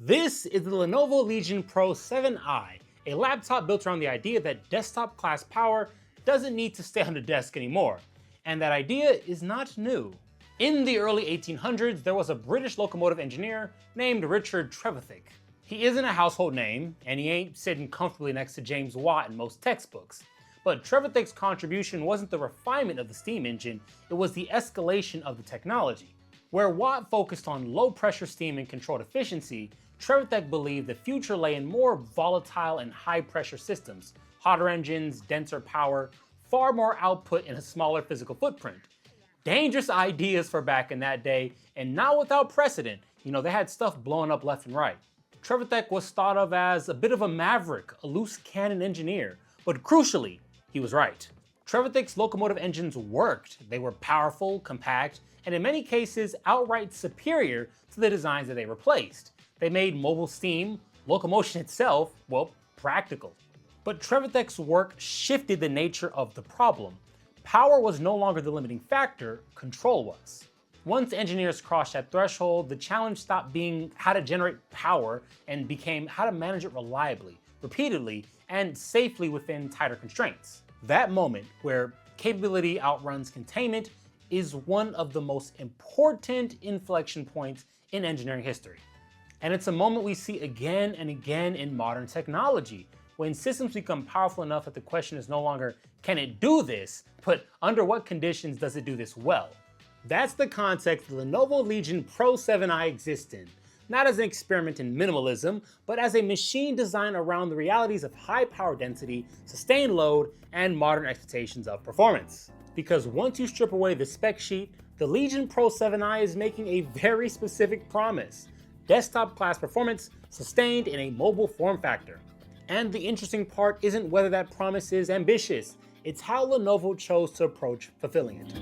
This is the Lenovo Legion Pro 7i, a laptop built around the idea that desktop class power doesn't need to stay on the desk anymore. And that idea is not new. In the early 1800s, there was a British locomotive engineer named Richard Trevithick. He isn't a household name, and he ain't sitting comfortably next to James Watt in most textbooks. But Trevithick's contribution wasn't the refinement of the steam engine, it was the escalation of the technology. Where Watt focused on low-pressure steam and controlled efficiency, Trevithick believed the future lay in more volatile and high-pressure systems, hotter engines, denser power, far more output in a smaller physical footprint. Dangerous ideas for back in that day, and not without precedent. They had stuff blowing up left and right. Trevithick was thought of as a bit of a maverick, a loose cannon engineer, but crucially, he was right. Trevithick's locomotive engines worked. They were powerful, compact, and in many cases outright superior to the designs that they replaced. They made mobile steam, locomotion itself, practical. But Trevithick's work shifted the nature of the problem. Power was no longer the limiting factor, control was. Once engineers crossed that threshold, the challenge stopped being how to generate power and became how to manage it reliably, repeatedly, and safely within tighter constraints. That moment where capability outruns containment is one of the most important inflection points in engineering history. And it's a moment we see again and again in modern technology, when systems become powerful enough that the question is no longer, can it do this, but under what conditions does it do this well? That's the context the Lenovo Legion Pro 7i exists in, not as an experiment in minimalism, but as a machine designed around the realities of high power density, sustained load, and modern expectations of performance. Because once you strip away the spec sheet, the Legion Pro 7i is making a very specific promise: desktop class performance sustained in a mobile form factor. And the interesting part isn't whether that promise is ambitious, it's how Lenovo chose to approach fulfilling it.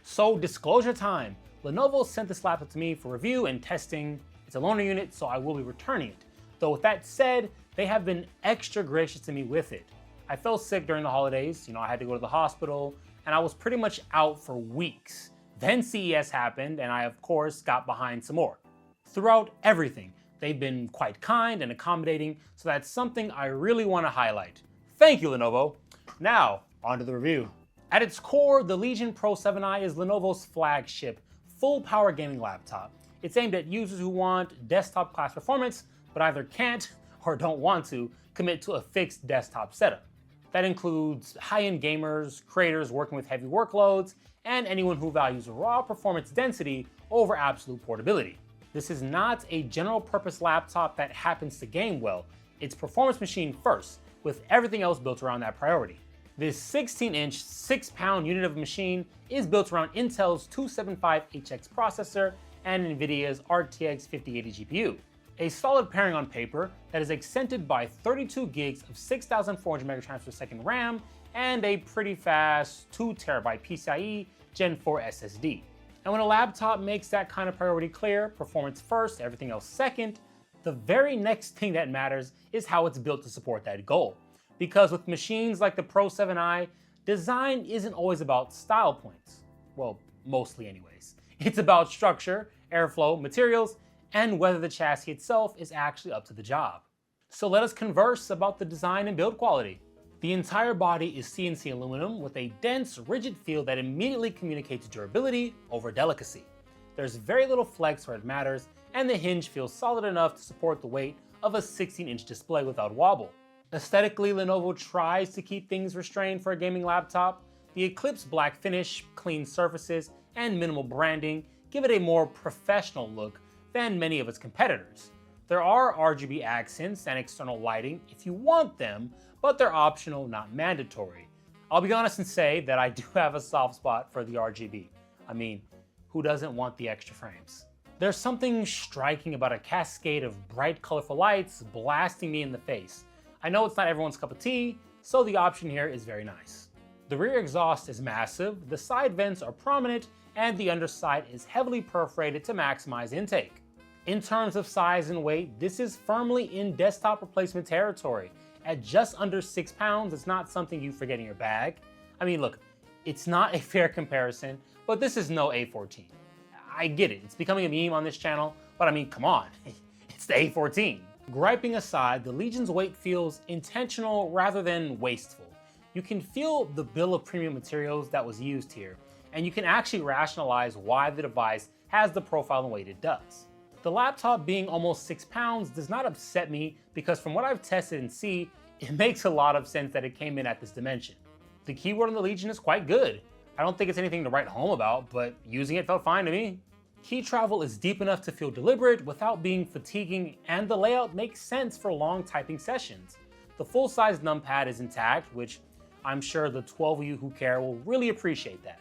So disclosure time. Lenovo sent this laptop to me for review and testing. It's a loaner unit, so I will be returning it. Though with that said, they have been extra gracious to me with it. I fell sick during the holidays, I had to go to the hospital, and I was pretty much out for weeks. Then CES happened, and I of course got behind some more. Throughout everything, they've been quite kind and accommodating, so that's something I really want to highlight. Thank you, Lenovo. Now, on to the review. At its core, the Legion Pro 7i is Lenovo's flagship, full-power gaming laptop. It's aimed at users who want desktop-class performance, but either can't or don't want to commit to a fixed desktop setup. That includes high-end gamers, creators working with heavy workloads, and anyone who values raw performance density over absolute portability. This is not a general-purpose laptop that happens to game well. It's performance machine first, with everything else built around that priority. This 16-inch, 6-pound unit of machine is built around Intel's 275HX processor and NVIDIA's RTX 5080 GPU. A solid pairing on paper that is accented by 32 gigs of 6,400 MB/s RAM and a pretty fast 2TB PCIe Gen 4 SSD. And when a laptop makes that kind of priority clear, performance first, everything else second, the very next thing that matters is how it's built to support that goal. Because with machines like the Pro 7i, design isn't always about style points. Well, mostly anyways. It's about structure, airflow, materials, and whether the chassis itself is actually up to the job. So let us converse about the design and build quality. The entire body is CNC aluminum with a dense, rigid feel that immediately communicates durability over delicacy. There's very little flex where it matters, and the hinge feels solid enough to support the weight of a 16-inch display without wobble. Aesthetically, Lenovo tries to keep things restrained for a gaming laptop. The Eclipse black finish, clean surfaces, and minimal branding give it a more professional look than many of its competitors. There are RGB accents and external lighting if you want them, but they're optional, not mandatory. I'll be honest and say that I do have a soft spot for the RGB. I mean, who doesn't want the extra frames? There's something striking about a cascade of bright, colorful lights blasting me in the face. I know it's not everyone's cup of tea, so the option here is very nice. The rear exhaust is massive, the side vents are prominent, and the underside is heavily perforated to maximize intake. In terms of size and weight, this is firmly in desktop replacement territory. At just under 6 pounds, it's not something you forget in your bag. I mean, look, it's not a fair comparison, but this is no A14. I get it, it's becoming a meme on this channel, but I mean, come on, it's the A14. Griping aside, the Legion's weight feels intentional rather than wasteful. You can feel the bill of premium materials that was used here, and you can actually rationalize why the device has the profile and weight it does. The laptop being almost 6 pounds does not upset me because from what I've tested and see, it makes a lot of sense that it came in at this dimension. The keyboard on the Legion is quite good. I don't think it's anything to write home about, but using it felt fine to me. Key travel is deep enough to feel deliberate without being fatiguing, and the layout makes sense for long typing sessions. The full-size numpad is intact, which I'm sure the 12 of you who care will really appreciate that.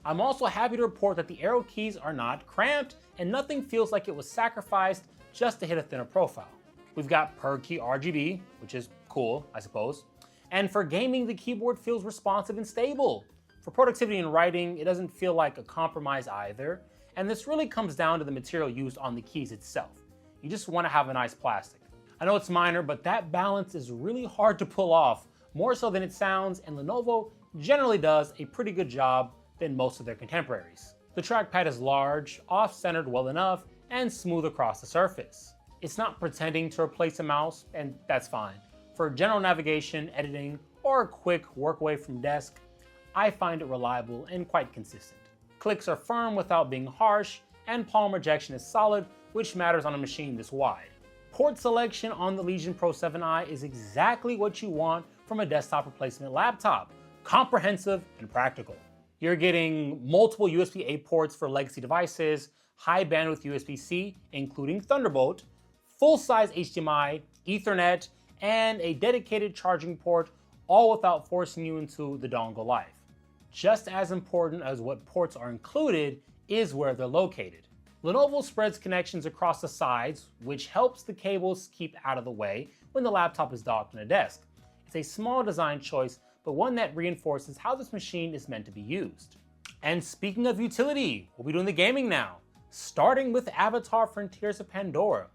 I'm also happy to report that the arrow keys are not cramped, and nothing feels like it was sacrificed just to hit a thinner profile. We've got per key RGB, which is cool, I suppose. And for gaming, the keyboard feels responsive and stable. For productivity and writing, it doesn't feel like a compromise either. And this really comes down to the material used on the keys itself. You just want to have a nice plastic. I know it's minor, but that balance is really hard to pull off, more so than it sounds, and Lenovo generally does a pretty good job than most of their contemporaries. The trackpad is large, off-centered well enough, and smooth across the surface. It's not pretending to replace a mouse, and that's fine. For general navigation, editing, or a quick work away from desk, I find it reliable and quite consistent. Clicks are firm without being harsh, and palm rejection is solid, which matters on a machine this wide. Port selection on the Legion Pro 7i is exactly what you want from a desktop replacement laptop. Comprehensive and practical. You're getting multiple USB-A ports for legacy devices, high bandwidth USB-C, including Thunderbolt, full-size HDMI, Ethernet, and a dedicated charging port, all without forcing you into the dongle life. Just as important as what ports are included is where they're located. Lenovo spreads connections across the sides, which helps the cables keep out of the way when the laptop is docked on a desk. It's a small design choice, but one that reinforces how this machine is meant to be used. And speaking of utility, we'll be doing the gaming now, starting with Avatar: Frontiers of Pandora.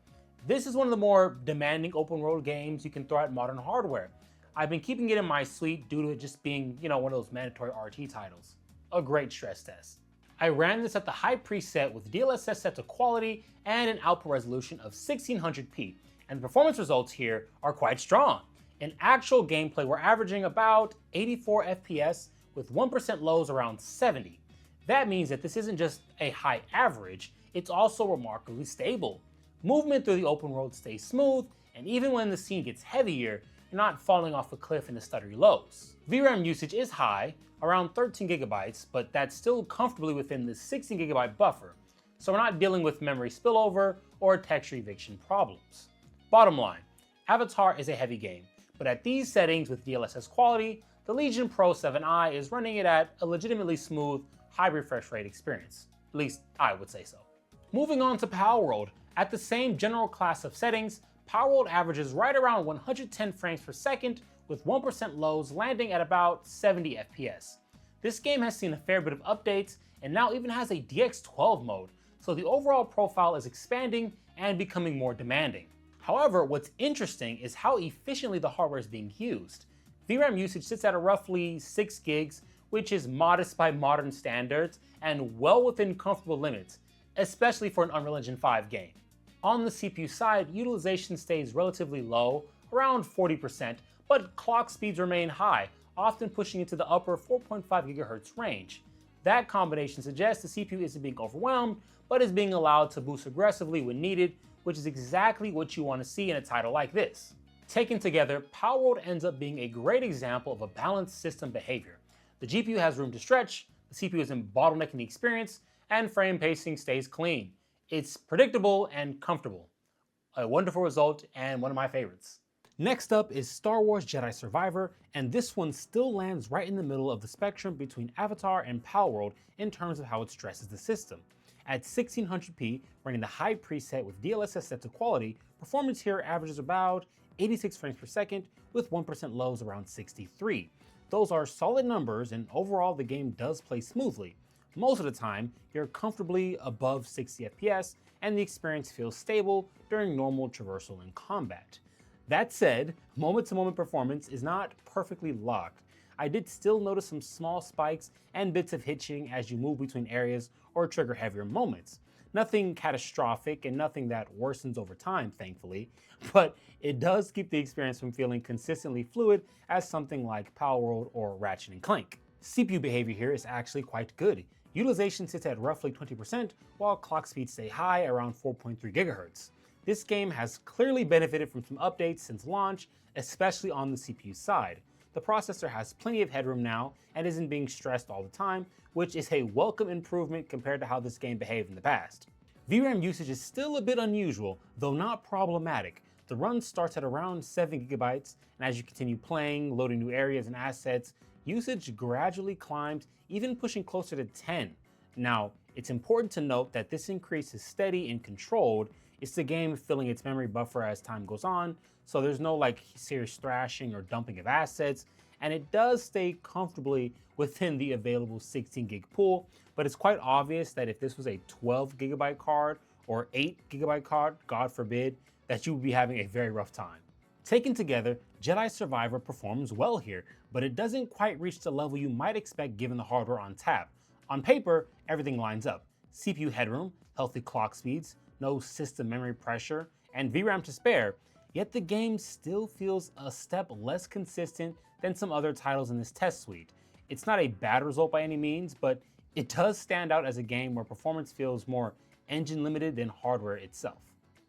This is one of the more demanding open world games you can throw at modern hardware. I've been keeping it in my suite due to it just being, one of those mandatory RT titles. A great stress test. I ran this at the high preset with DLSS set to quality and an output resolution of 1600p, and the performance results here are quite strong. In actual gameplay, we're averaging about 84 FPS with 1% lows around 70. That means that this isn't just a high average, it's also remarkably stable. Movement through the open world stays smooth, and even when the scene gets heavier, you're not falling off a cliff in the stuttery lows. VRAM usage is high, around 13 gigabytes, but that's still comfortably within the 16 gigabyte buffer, so we're not dealing with memory spillover or texture eviction problems. Bottom line, Avatar is a heavy game, but at these settings with DLSS quality, the Legion Pro 7i is running it at a legitimately smooth, high refresh rate experience. At least I would say so. Moving on to Palworld, at the same general class of settings, Palworld averages right around 110 frames per second with 1% lows landing at about 70 FPS. This game has seen a fair bit of updates and now even has a DX12 mode, so the overall profile is expanding and becoming more demanding. However, what's interesting is how efficiently the hardware is being used. VRAM usage sits at a roughly 6 gigs, which is modest by modern standards and well within comfortable limits, especially for an Unreal Engine 5 game. On the CPU side, utilization stays relatively low, around 40%, but clock speeds remain high, often pushing into the upper 4.5 GHz range. That combination suggests the CPU isn't being overwhelmed, but is being allowed to boost aggressively when needed, which is exactly what you want to see in a title like this. Taken together, Palworld ends up being a great example of a balanced system behavior. The GPU has room to stretch, the CPU isn't bottlenecking the experience, and frame pacing stays clean. It's predictable and comfortable. A wonderful result and one of my favorites. Next up is Star Wars Jedi Survivor, and this one still lands right in the middle of the spectrum between Avatar and Palworld in terms of how it stresses the system. At 1600p, running the high preset with DLSS set to quality, performance here averages about 86 frames per second with 1% lows around 63. Those are solid numbers, and overall the game does play smoothly. Most of the time, you're comfortably above 60 FPS, and the experience feels stable during normal traversal and combat. That said, moment-to-moment performance is not perfectly locked. I did still notice some small spikes and bits of hitching as you move between areas or trigger heavier moments. Nothing catastrophic and nothing that worsens over time, thankfully, but it does keep the experience from feeling consistently fluid as something like Palworld or Ratchet Clank. CPU behavior here is actually quite good. Utilization sits at roughly 20%, while clock speeds stay high around 4.3 GHz. This game has clearly benefited from some updates since launch, especially on the CPU side. The processor has plenty of headroom now and isn't being stressed all the time, which is a welcome improvement compared to how this game behaved in the past. VRAM usage is still a bit unusual, though not problematic. The run starts at around 7 GB, and as you continue playing, loading new areas and assets, usage gradually climbs, even pushing closer to 10. Now, it's important to note that this increase is steady and controlled. It's the game filling its memory buffer as time goes on, so there's no serious thrashing or dumping of assets, and it does stay comfortably within the available 16 gig pool, but it's quite obvious that if this was a 12 GB card or 8 GB card, God forbid, that you would be having a very rough time. Taken together, Jedi Survivor performs well here, but it doesn't quite reach the level you might expect given the hardware on tap. On paper, everything lines up. CPU headroom, healthy clock speeds, no system memory pressure, and VRAM to spare, yet the game still feels a step less consistent than some other titles in this test suite. It's not a bad result by any means, but it does stand out as a game where performance feels more engine limited than hardware itself.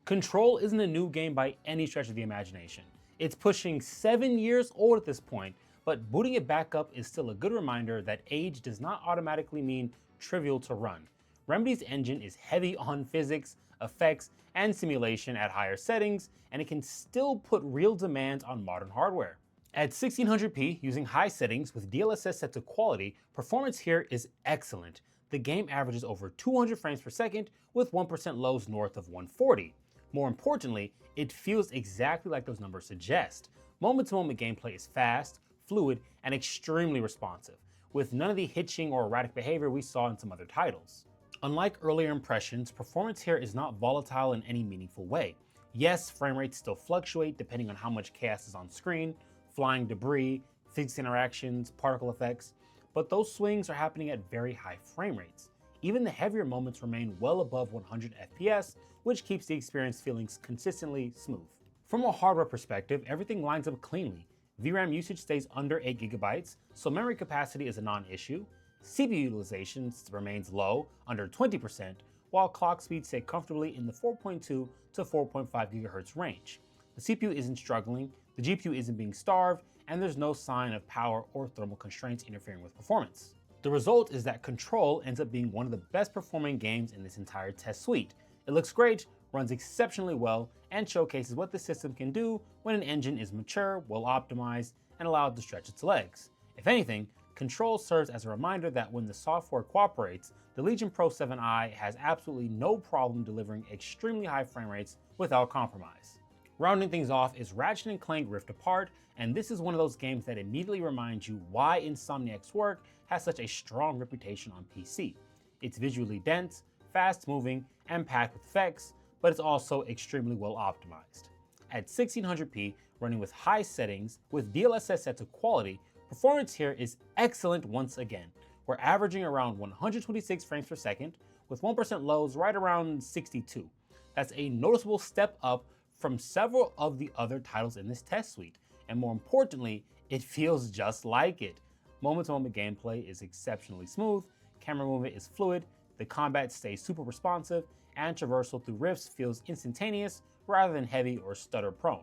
Control isn't a new game by any stretch of the imagination. It's pushing 7 years old at this point, but booting it back up is still a good reminder that age does not automatically mean trivial to run. Remedy's engine is heavy on physics, effects, and simulation at higher settings, and it can still put real demands on modern hardware. At 1600p using high settings with DLSS set to quality, performance here is excellent. The game averages over 200 frames per second with 1% lows north of 140. More importantly, it feels exactly like those numbers suggest. Moment-to-moment gameplay is fast, fluid, and extremely responsive, with none of the hitching or erratic behavior we saw in some other titles. Unlike earlier impressions, performance here is not volatile in any meaningful way. Yes, frame rates still fluctuate depending on how much chaos is on screen, flying debris, physics interactions, particle effects, but those swings are happening at very high frame rates. Even the heavier moments remain well above 100 FPS, which keeps the experience feeling consistently smooth. From a hardware perspective, everything lines up cleanly. VRAM usage stays under 8 GB, so memory capacity is a non-issue. CPU utilization remains low, under 20%, while clock speeds stay comfortably in the 4.2 to 4.5 GHz range. The CPU isn't struggling, the GPU isn't being starved, and there's no sign of power or thermal constraints interfering with performance. The result is that Control ends up being one of the best performing games in this entire test suite. It looks great, runs exceptionally well, and showcases what the system can do when an engine is mature, well optimized, and allowed to stretch its legs. If anything, Control serves as a reminder that when the software cooperates, the Legion Pro 7i has absolutely no problem delivering extremely high frame rates without compromise. Rounding things off is Ratchet & Clank Rift Apart, and this is one of those games that immediately reminds you why Insomniac's work has such a strong reputation on PC. It's visually dense, fast-moving, and packed with effects, but it's also extremely well optimized. At 1600p, running with high settings, with DLSS set to quality, performance here is excellent once again. We're averaging around 126 frames per second, with 1% lows right around 62. That's a noticeable step up from several of the other titles in this test suite, and more importantly, it feels just like it. Moment-to-moment gameplay is exceptionally smooth, camera movement is fluid, the combat stays super responsive, and traversal through rifts feels instantaneous rather than heavy or stutter-prone.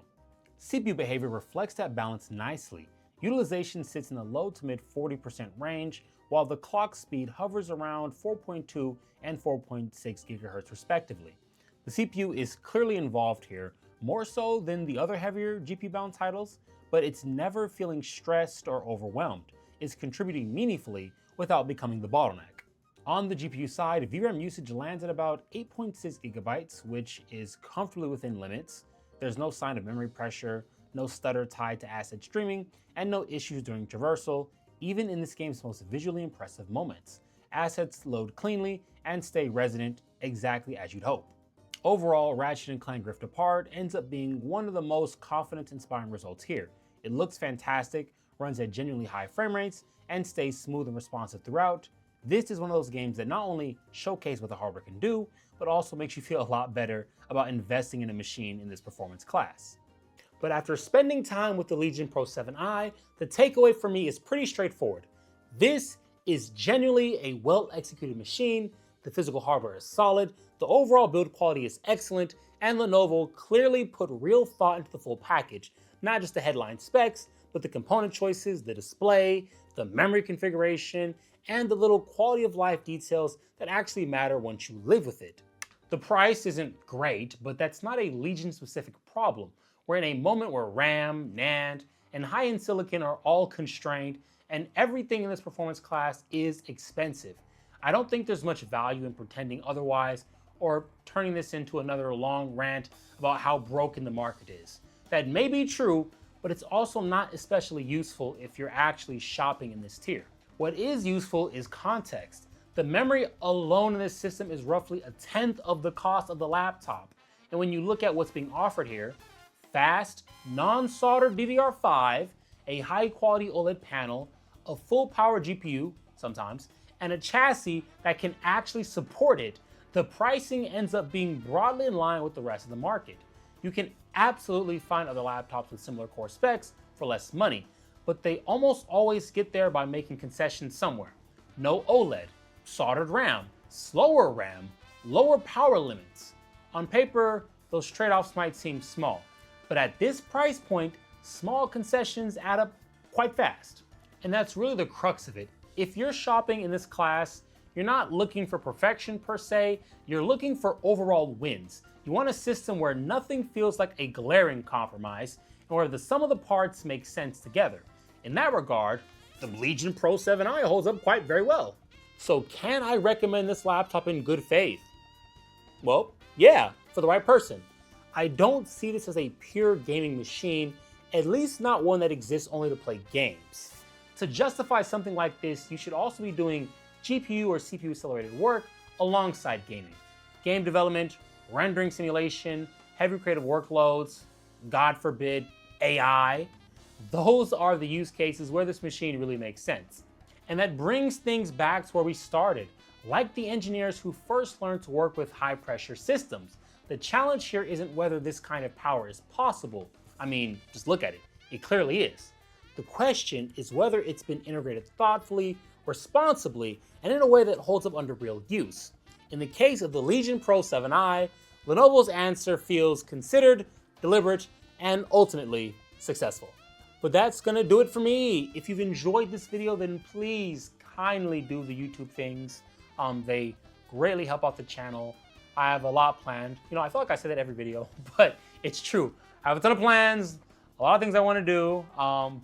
CPU behavior reflects that balance nicely. Utilization sits in the low to mid 40% range, while the clock speed hovers around 4.2 and 4.6 GHz respectively. The CPU is clearly involved here, more so than the other heavier GPU-bound titles, but it's never feeling stressed or overwhelmed. It's contributing meaningfully without becoming the bottleneck. On the GPU side, VRAM usage lands at about 8.6 GB, which is comfortably within limits. There's no sign of memory pressure, no stutter tied to asset streaming, and no issues during traversal, even in this game's most visually impressive moments. Assets load cleanly and stay resonant exactly as you'd hope. Overall, Ratchet & Clank Rift Apart ends up being one of the most confidence-inspiring results here. It looks fantastic, runs at genuinely high frame rates, and stays smooth and responsive throughout. This is one of those games that not only showcase what the hardware can do, but also makes you feel a lot better about investing in a machine in this performance class. But after spending time with the Legion Pro 7i, the takeaway for me is pretty straightforward. This is genuinely a well-executed machine, the physical hardware is solid, the overall build quality is excellent, and Lenovo clearly put real thought into the full package, not just the headline specs, but the component choices, the display, the memory configuration, and the little quality of life details that actually matter once you live with it. The price isn't great, but that's not a Legion-specific problem. We're in a moment where RAM, NAND, and high-end silicon are all constrained, and everything in this performance class is expensive. I don't think there's much value in pretending otherwise or turning this into another long rant about how broken the market is. That may be true, but it's also not especially useful if you're actually shopping in this tier. What is useful is context. The memory alone in this system is roughly 1/10 of the cost of the laptop. And when you look at what's being offered here, fast, non-soldered DDR5, a high-quality OLED panel, a full-power GPU, sometimes, and a chassis that can actually support it, the pricing ends up being broadly in line with the rest of the market. You can absolutely find other laptops with similar core specs for less money, but they almost always get there by making concessions somewhere. No OLED, soldered RAM, slower RAM, lower power limits. On paper, those trade-offs might seem small, but at this price point, small concessions add up quite fast. And that's really the crux of it. If you're shopping in this class, you're not looking for perfection per se, you're looking for overall wins. You want a system where nothing feels like a glaring compromise, and where the sum of the parts makes sense together. In that regard, the Legion Pro 7i holds up quite very well. So can I recommend this laptop in good faith? Well, yeah, for the right person. I don't see this as a pure gaming machine, at least not one that exists only to play games. To justify something like this, you should also be doing GPU or CPU accelerated work alongside gaming. Game development, rendering simulation, heavy creative workloads, God forbid, AI. Those are the use cases where this machine really makes sense. And that brings things back to where we started. Like the engineers who first learned to work with high pressure systems, the challenge here isn't whether this kind of power is possible. I mean, just look at it. It clearly is. The question is whether it's been integrated thoughtfully, responsibly, and in a way that holds up under real use. In the case of the Legion Pro 7i, Lenovo's answer feels considered, deliberate, and ultimately successful. But that's gonna do it for me. If you've enjoyed this video, then please kindly do the YouTube things. They greatly help out the channel. I have a lot planned. You know, I feel like I say that every video, but it's true. I have a ton of plans, a lot of things I wanna do,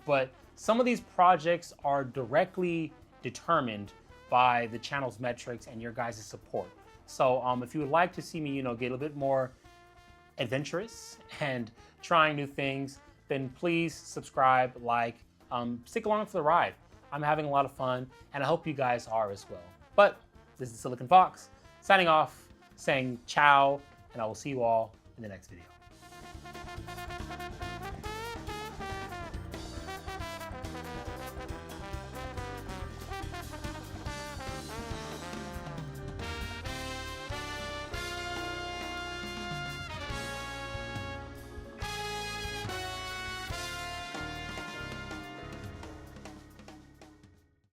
but some of these projects are directly determined by the channel's metrics and your guys' support. So if you would like to see me, get a little bit more adventurous and trying new things, then please subscribe, like, stick along for the ride. I'm having a lot of fun, and I hope you guys are as well. But this is Silicon Fox, signing off, saying ciao, and I will see you all in the next video.